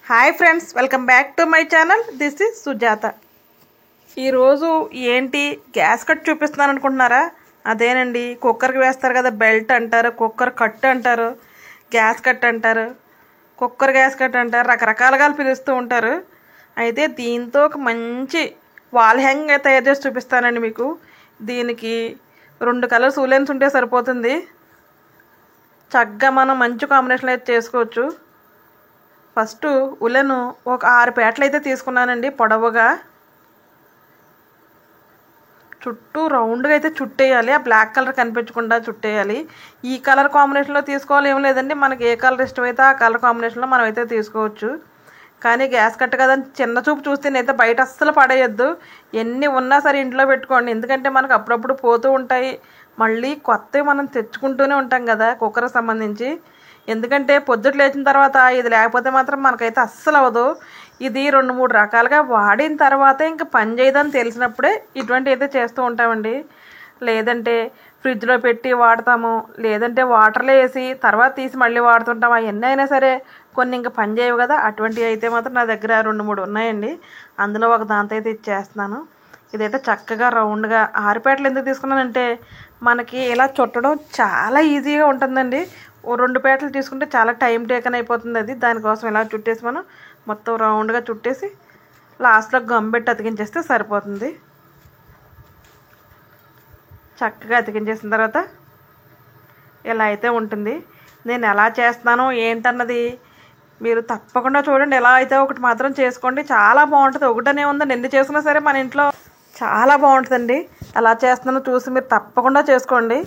Hi friends, welcome back to my channel. This is Sujatha. ఈరోజు ఏంటి gas cut చూపిస్తున్నాను అనుకుంటున్నారా? అదేనండి, కుక్కర్కి వేస్తారు కదా, బెల్ట్ అంటారు, కుక్కర్ కట్ అంటారు, గ్యాస్ కట్ అంటారు, కుక్కర్ గ్యాస్ కట్ అంటారు, రకరకాలుగా పిలుస్తూ ఉంటారు. అయితే దీంతో ఒక మంచి వాల్ హ్యాంగ్ తయారు చేసి చూపిస్తానండి మీకు. దీనికి 2 కలర్స్ ఉలెన్స్ ఉంటే సరిపోతుంది. చక్కగా మనం మంచి కాంబినేషన్ అయితే చేసుకోవచ్చు. ఫస్ట్ ఉలెను ఒక 6 పేటలు అయితే తీసుకున్నానండి. పొడవుగా చుట్టూ రౌండ్గా అయితే చుట్టేయాలి. ఆ బ్లాక్ కలర్ కనిపించకుండా చుట్టేయాలి. ఈ కలర్ కాంబినేషన్లో తీసుకోవాలి ఏం లేదండి, మనకి ఏ కలర్ ఇష్టమైతే ఆ కలర్ కాంబినేషన్లో మనం అయితే తీసుకోవచ్చు. కానీ గ్యాస్ కట్ కదని చిన్న చూపు చూస్తేనైతే బయట అస్సలు పడేయద్దు. ఎన్ని ఉన్నా సరే ఇంట్లో పెట్టుకోండి, ఎందుకంటే మనకు అప్పుడప్పుడు పోతూ ఉంటాయి. మళ్ళీ కొత్తవి మనం తెచ్చుకుంటూనే ఉంటాం కదా కుక్కర్కి సంబంధించి. ఎందుకంటే పొద్దుట లేచిన తర్వాత ఇది లేకపోతే మాత్రం మనకైతే అస్సలు అవ్వదు. ఇది 2-3 రకాలుగా వాడిన తర్వాత ఇంకా పని చేయదని తెలిసినప్పుడే ఇటువంటి అయితే చేస్తూ ఉంటామండి. లేదంటే ఫ్రిడ్జ్లో పెట్టి వాడతాము, లేదంటే వాటర్లో వేసి తర్వాత తీసి మళ్ళీ వాడుతుంటాం. అవన్నీ అయినా సరే కొన్ని ఇంకా పని చేయవు కదా. అటువంటివి అయితే మాత్రం నా దగ్గర 2-3 ఉన్నాయండి. అందులో ఒక దాంతో అయితే ఇచ్చేస్తున్నాను. ఇదైతే చక్కగా రౌండ్గా 6 పేటలు ఎందుకు తీసుకున్నానంటే మనకి ఇలా చుట్టడం చాలా ఈజీగా ఉంటుందండి. 2 పేటలు తీసుకుంటే చాలా టైం టేకన్ అయిపోతుంది. అది దానికోసం ఇలా చుట్టేసి మనం మొత్తం రౌండ్గా చుట్టేసి లాస్ట్లో గమ్ పెట్టి అతికించేస్తే సరిపోతుంది. చక్కగా అతికించేసిన తర్వాత ఇలా అయితే ఉంటుంది. నేను ఎలా చేస్తున్నానో ఏంటన్నది మీరు తప్పకుండా చూడండి. ఎలా అయితే ఒకటి మాత్రం చేసుకోండి, చాలా బాగుంటుంది. ఒకటనే ఉందండి, ఎన్ని చేసుకున్నా సరే మన ఇంట్లో చాలా బాగుంటుందండి. ఎలా చేస్తున్నానో చూసి మీరు తప్పకుండా చేసుకోండి.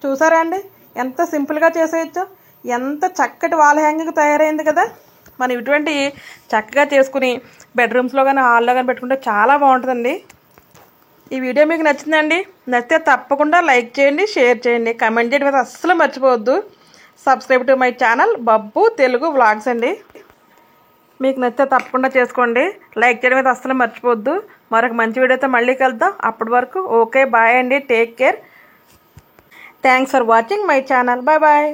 చూసారా అండి ఎంత సింపుల్గా చేసేయచ్చో, ఎంత చక్కటి వాల్ హ్యాంగింగ్ తయారైంది కదా. మనం ఇటువంటి చక్కగా చేసుకుని బెడ్రూమ్స్లో కానీ హాల్లో కానీ పెట్టుకుంటే చాలా బాగుంటుందండి. ఈ వీడియో మీకు నచ్చిందండి? నచ్చితే తప్పకుండా లైక్ చేయండి, షేర్ చేయండి, కమెంట్ చేయడం మీద అస్సలు మర్చిపోవద్దు. Subscribe to my channel Babbu Telugu vlogs అండి. మీకు నచ్చితే తప్పకుండా చేసుకోండి, లైక్ చేయడం మీద అస్సలు మర్చిపోవద్దు. మరొక మంచి వీడియోతో మళ్ళీ కలుద్దాం. అప్పటి వరకు ఓకే, బాయ్ అండి, take care. Thanks for watching my channel. Bye bye.